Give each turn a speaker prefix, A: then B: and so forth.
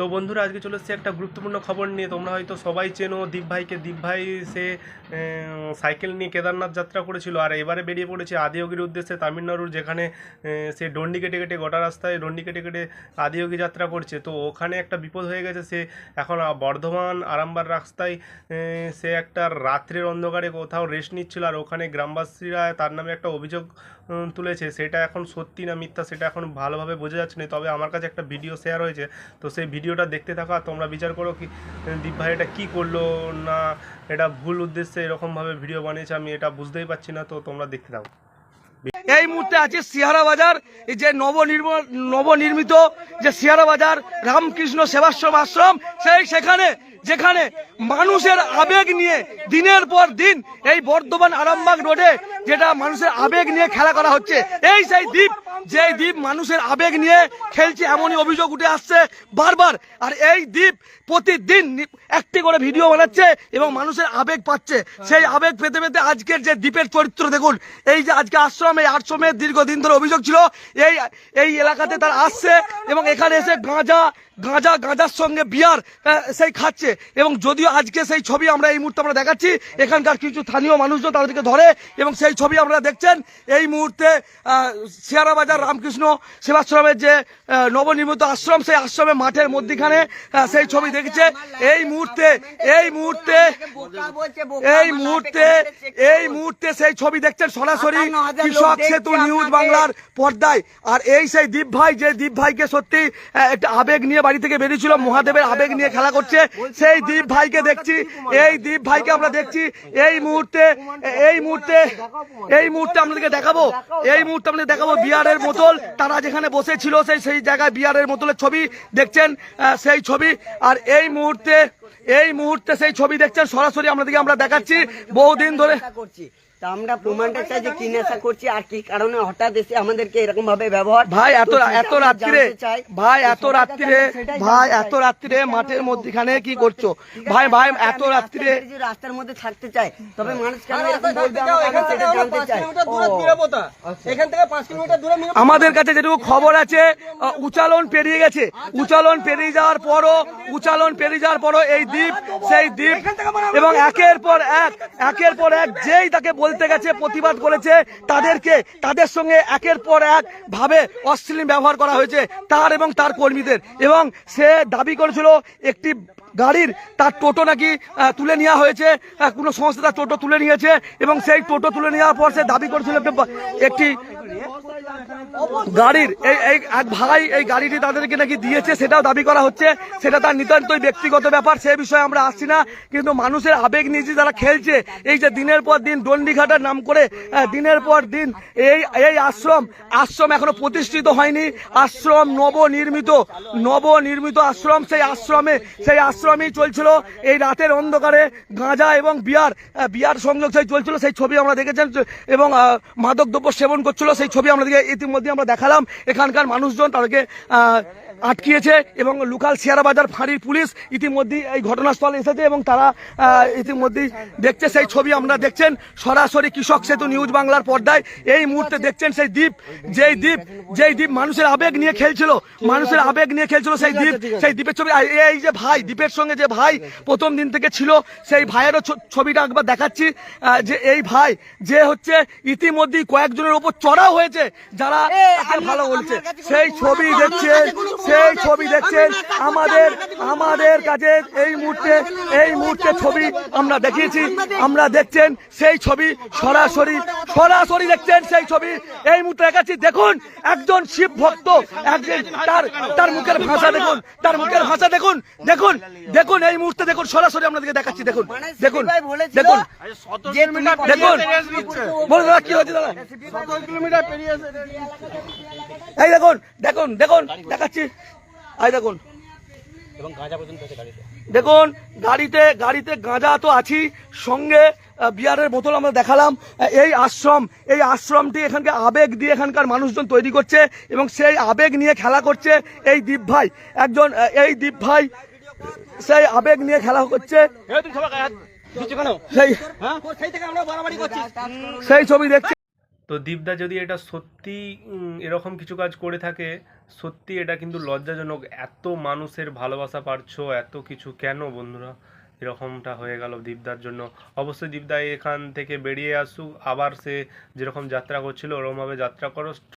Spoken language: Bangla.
A: তো বন্ধুরা আজকে চলে এসেছি একটা গুরুত্বপূর্ণ খবর নিয়ে। তোমরা হয়তো সবাই চেনো দীপ ভাইকে। দীপ ভাই সে সাইকেল নিয়ে কেদারনাথ যাত্রা করেছিল, আর এবারে বেরিয়ে পড়েছে আদিয়োগীর উদ্দেশ্যে তামিলনাড়ুর, যেখানে সে ডন্ডি কেটে কেটে গোটা রাস্তায় ডন্ডি কেটে কেটে আদিয়োগী যাত্রা করছে। তো ওখানে একটা বিপদ হয়ে গেছে। সে এখন বর্ধমান আরামবাগ রাস্তায় সে একটা রাত্রের অন্ধকারে কোথাও রেস্ট নিচ্ছিল, আর ওখানে গ্রামবাসীরা তার নামে একটা অভিযোগ তুলেছে। সেটা এখন সত্যি না মিথ্যা সেটা এখন ভালোভাবে বোঝা যাচ্ছে না, তবে আমার কাছে একটা ভিডিও শেয়ার হয়েছে। তো সেই ভিডিওটা দেখতে থাকো আর তোমরা বিচার করো কি দীপ ভাই এটা কী করলো, না এটা ভুল উদ্দেশ্যে এরকমভাবে ভিডিও বানিয়েছে, আমি এটা বুঝতেই পারছি না। তো তোমরা দেখতে থাকো।
B: এই মুহূর্তে আছে সিহারা বাজার, যে নবনির্মিত যে সিহারা বাজার রামকৃষ্ণ সেবাশ্রম আশ্রম, সেখানে যেখানে মানুষের আবেগ নিয়ে দিনের পর দিন এই বর্ধমান আরামবাগ রোডে যেটা মানুষের আবেগ নিয়ে খেলা করা হচ্ছে, এই সেই দ্বীপ, যে দ্বীপ মানুষের আবেগ নিয়ে খেলছে, এমনই অভিযোগ উঠে আসছে বারবার। আর এই দ্বীপ প্রতিদিন একটি করে ভিডিও বানাচ্ছে এবং মানুষের আবেগ পাচ্ছে। সেই আবেগ পেতে পেতে আজকের যে দ্বীপের চরিত্র দেখুন। এই যে আজকে আশ্রম, এই আশ্রমের দীর্ঘদিন ধরে অভিযোগ ছিল এই এলাকাতে তারা আসছে এবং এখানে এসে গাঁজার সঙ্গে বিয়ার সেই খাচ্ছে। এবং যদিও আজকে সেই ছবি আমরা এই মুহূর্তে আমরা দেখাচ্ছি, এখানকার কিছু স্থানীয় মানুষজন তাদেরকে ধরে এবং সেই ছবি আপনারা দেখছেন এই মুহূর্তে সিহারা বাজার রামকৃষ্ণ সেবাশ্রমের যে নবনির্মিত আশ্রম, সেই আশ্রমের মাঠের মধ্যখানে সেই ছবি দেখেছে। এই মুহূর্তে সেই ছবি দেখছেন সরাসরি কৃষক সেতু নিউজ বাংলার পর্দায়। আর এই সেই দীপ ভাই, যে দীপ ভাইকে সত্যি একটা আবেগ নিয়ে বাড়ি থেকে বেরিয়েছিল, মহাদেবের আবেগ নিয়ে খেলা করছে, সেই দীপ ভাইকে দেখছি। এই দীপ ভাইকে আমরা দেখছি এই মুহূর্তে আপনাদেরকে দেখাবো। এই মুহূর্তে আপনাদের দেখাবো বিয়ারের বোতল, তারা যেখানে বসেছিল সেই জায়গায় বিয়ারের বোতলের ছবি দেখছেন, সেই ছবি। আর এই মুহূর্তে সেই ছবি দেখছেন সরাসরি আমরা দেখাচ্ছি বহুদিন ধরে।
C: আমরা প্রমাণটা চাই যে কি নেশা করছি আর কি কারণে হঠাৎ এসে আমাদেরকে এরকম ভাবে ব্যবহার।
B: ভাই এত রাত্রিরে মাঠের মধ্যখানে কি করছো ভাই? এত রাত্রিরে
C: রাস্তার মধ্যে থাকতে চাই, তবে মানুষ কেন এরকম বলবে আমরা সেটা জানতে চাই।
B: আমাদের কাছে যেটুকু খবর আছে, উচালন পেরিয়ে গেছে। উচালন পেরিয়ে যাওয়ার পরও এই দ্বীপ, সেই দ্বীপ এবং একের পর এক যেই তাকে বলতে গেছে, প্রতিবাদ করেছে, তাদের সঙ্গে একের পর এক ভাবে অশ্লীল ব্যবহার করা হয়েছে তার এবং তার কর্মীদের। এবং সে দাবি করেছিল একটি গাড়ির তার টোটো নাকি তুলে নেওয়া হয়েছে, কোনো সংস্থা তার টোটো তুলে নিয়েছে এবং সেই টোটো তুলে নেওয়ার পর সে দাবি করেছিল একটি গাড়ির এক ভাই এই গাড়িটি তাদেরকে নাকি দিয়েছে, সেটাও দাবি করা হচ্ছে। সেটা তার নিতান্তই ব্যক্তিগত ব্যাপার, সে বিষয়ে আমরা আসছি না। কিন্তু মানুষের আবেগ নিয়ে যারা খেলছে, এই যে দিনের পর দিন ডন্ডিঘাটার নাম করে দিনের পর দিন এই আশ্রম এখনো প্রতিষ্ঠিত হয়নি। আশ্রম নবনির্মিত আশ্রম, সেই আশ্রমেই চলছিল এই রাতের অন্ধকারে গাঁজা এবং বিয়ার সংযোগ সেই চলছিল। সেই ছবি আমরা দেখেছেন এবং মাদক দ্রব্য সেবন করছিল, সেই ছবি আমাদেরকে ইতিমধ্যে আমরা দেখালাম। এখানকার মানুষজন তাদেরকে আটকিয়েছে এবং লোকাল সিহারা বাজার ফাঁড়ির পুলিশ ইতিমধ্যেই এই ঘটনাস্থলে এসেছে এবং তারা ইতিমধ্যেই দেখছে। সেই ছবি আমরা দেখছেন সরাসরি কৃষক সেতু নিউজ বাংলার পর্দায়। এই মুহূর্তে দেখছেন সেই দ্বীপ, যেই দ্বীপ মানুষের আবেগ নিয়ে খেলছিল, সেই দ্বীপের ছবি। এই যে ভাই, দ্বীপের সঙ্গে যে ভাই প্রথম দিন থেকে ছিল, সেই ভাইয়েরও ছবিটা একবার দেখাচ্ছি। যে এই ভাই যে হচ্ছে ইতিমধ্যেই কয়েকজনের উপর চড়াও হয়েছে যারা ভালো বলছে, সেই ছবি দেখছেন আমাদের কাছে এই মুহূর্তে ছবি আমরা দেখিয়েছি। আমরা দেখছেন সেই ছবি সরাসরি দেখছেন সেই ছবি এই মুহূর্তে দেখাচ্ছি। দেখুন একজন শিব ভক্ত, তার মুখের ভাষা দেখুন এই মুহূর্তে দেখুন সরাসরি আপনাদেরকে দেখাচ্ছি। দেখুন বলুন দাদা কি হয়েছে দাদা? এই দেখুন দেখাচ্ছি। দেখুন গাড়িতে গাঁজা তো আছি, সঙ্গে বিয়ারের বোতল আমরা দেখালাম। এই আশ্রমটি এখানকার আবেগ দিয়ে এখানকার মানুষজন তৈরি করছে এবং সেই আবেগ নিয়ে খেলা করছে এই দ্বীপ ভাই। সেই আবেগ নিয়ে খেলা করছে, সেই ছবি দেখছে।
A: তো দীপদা যদি এটা সত্যি এরকম কিছু কাজ করে থাকে, সত্যি এটা কিন্তু লজ্জাজনক। এত মানুষের ভালোবাসা পাচ্ছো, এত কিছু কেন বন্ধুরা এরকমটা হয়ে গেল দীপদার জন্য? অবশ্যই দীপদা এখান থেকে বেরিয়ে আসুক, আবার সে যেরকম যাত্রা করছিল ওরকমভাবে যাত্রা করো।